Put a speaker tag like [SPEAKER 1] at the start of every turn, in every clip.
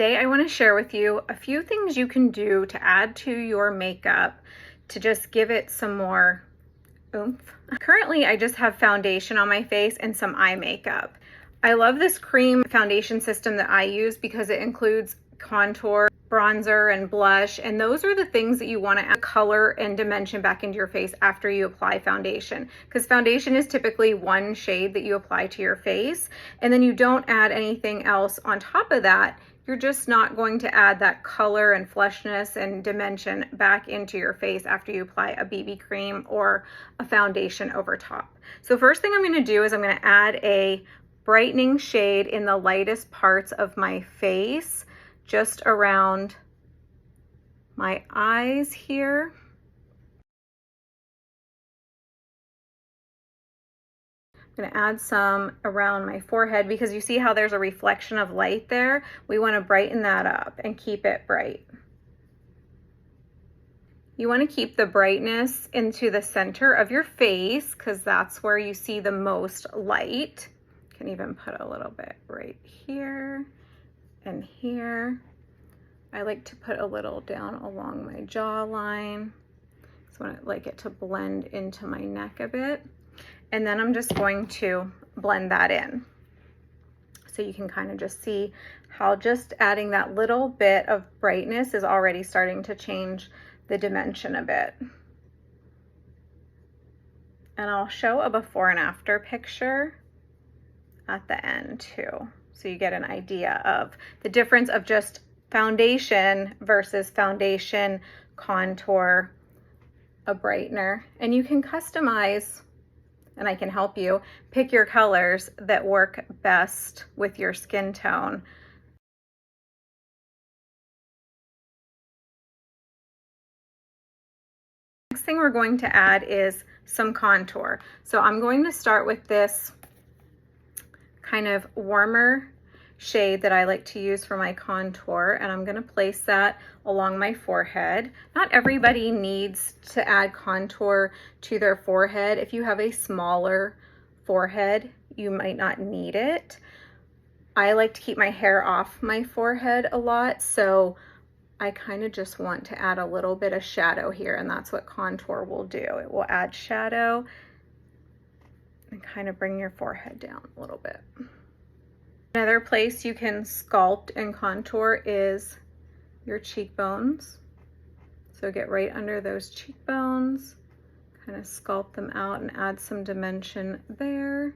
[SPEAKER 1] Today I want to share with you a few things you can do to add to your makeup to just give it some more oomph. Currently I just have foundation on my face and some eye makeup. I love this cream foundation system that I use because it includes contour, bronzer, and blush, and those are the things that you want to add color and dimension back into your face after you apply foundation, because foundation is typically one shade that you apply to your face, and then you don't add anything else on top of that. You're just not going to add that color and fleshness and dimension back into your face after you apply a BB cream or a foundation over top. So first thing I'm going to do is I'm going to add a brightening shade in the lightest parts of my face, just around my eyes here. I'm going to add some around my forehead because you see how there's a reflection of light there? We want to brighten that up and keep it bright. You want to keep the brightness into the center of your face because that's where you see the most light. You can even put a little bit right here and here. I like to put a little down along my jawline. So I like it to blend into my neck a bit. And then I'm just going to blend that in. So you can kind of just see how just adding that little bit of brightness is already starting to change the dimension a bit. And I'll show a before and after picture at the end too, so you get an idea of the difference of just foundation versus foundation, contour, a brightener. And you can customize, and I can help you pick your colors that work best with your skin tone. Next thing we're going to add is some contour. So I'm going to start with this kind of warmer shade that I like to use for my contour, and I'm going to place that along my forehead. Not everybody needs to add contour to their forehead. If you have a smaller forehead, you might not need it. I like to keep my hair off my forehead a lot, so I kind of just want to add a little bit of shadow here, and that's what contour will do. It will add shadow and kind of bring your forehead down a little bit. Another place you can sculpt and contour is your cheekbones. So get right under those cheekbones, kind of sculpt them out and add some dimension there.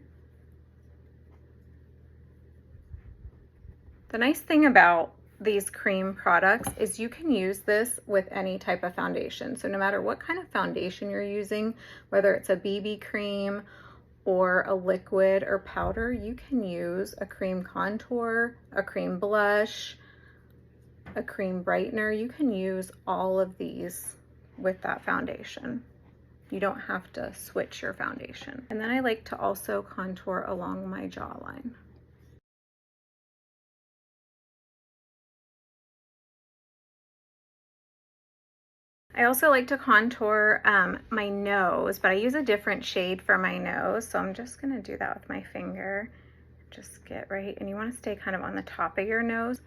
[SPEAKER 1] The nice thing about these cream products is you can use this with any type of foundation. So no matter what kind of foundation you're using, whether it's a BB cream or a liquid or powder, you can use a cream contour, a cream blush, a cream brightener. You can use all of these with that foundation. You don't have to switch your foundation. And then I like to also contour along my jawline. I also like to contour my nose, but I use a different shade for my nose. So I'm just gonna do that with my finger. Just get right, and you wanna stay kind of on the top of your nose.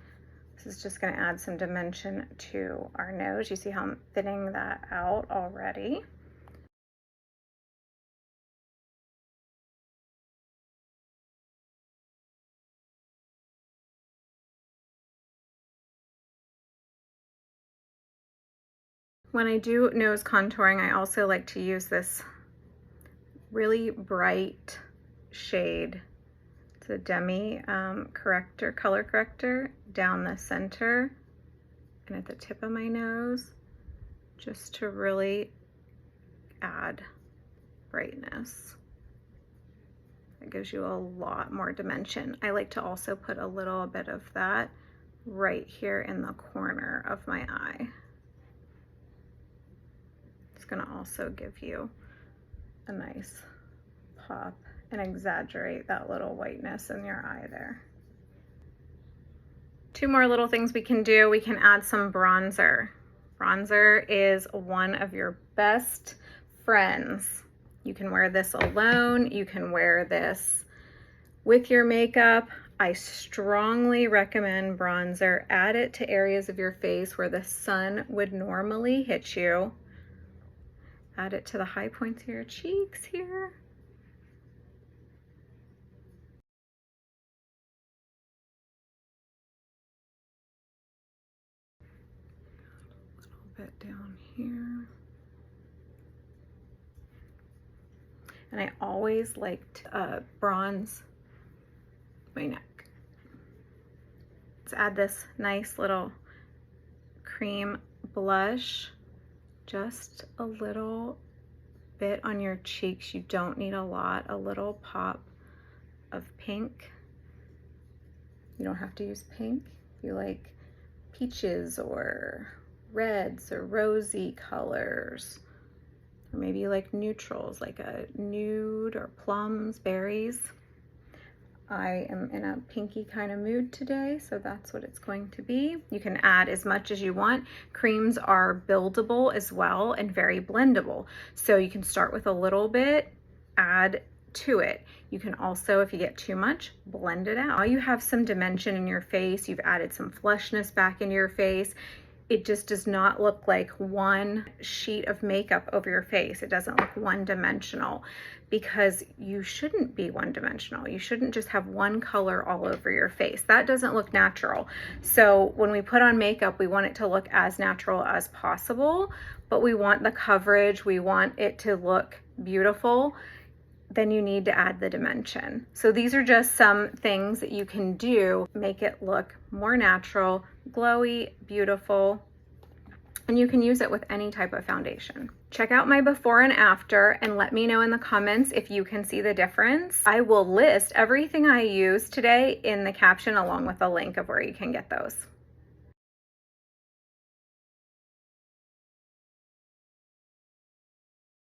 [SPEAKER 1] This is just gonna add some dimension to our nose. You see how I'm thinning that out already. When I do nose contouring, I also like to use this really bright shade. It's a demi corrector, color corrector, down the center and at the tip of my nose, just to really add brightness. It gives you a lot more dimension. I like to also put a little bit of that right here in the corner of my eye. It's gonna also give you a nice pop and exaggerate that little whiteness in your eye there. Two more little things we can do. We can add some bronzer. Bronzer is one of your best friends. You can wear this alone. You can wear this with your makeup. I strongly recommend bronzer. Add it to areas of your face where the sun would normally hit you. Add it to the high points of your cheeks here. A little bit down here. And I always liked bronze my neck. Let's add this nice little cream blush, just a little bit on your cheeks. You don't need a lot, a little pop of pink. You don't have to use pink. If you like peaches or reds or rosy colors, or maybe you like neutrals, like a nude or plums, berries. I am in a pinky kind of mood today, so that's what it's going to be. You can add as much as you want. Creams are buildable as well and very blendable. So you can start with a little bit, add to it. You can also, if you get too much, blend it out. Now you have some dimension in your face. You've added some fleshness back into your face. It just does not look like one sheet of makeup over your face. It doesn't look one-dimensional, because you shouldn't be one-dimensional. You shouldn't just have one color all over your face. That doesn't look natural. So when we put on makeup, we want it to look as natural as possible, but we want the coverage, we want it to look beautiful. Then you need to add the dimension. So these are just some things that you can do, make it look more natural, glowy, beautiful, and you can use it with any type of foundation. Check out my before and after and let me know in the comments if you can see the difference. I will list everything I used today in the caption along with a link of where you can get those.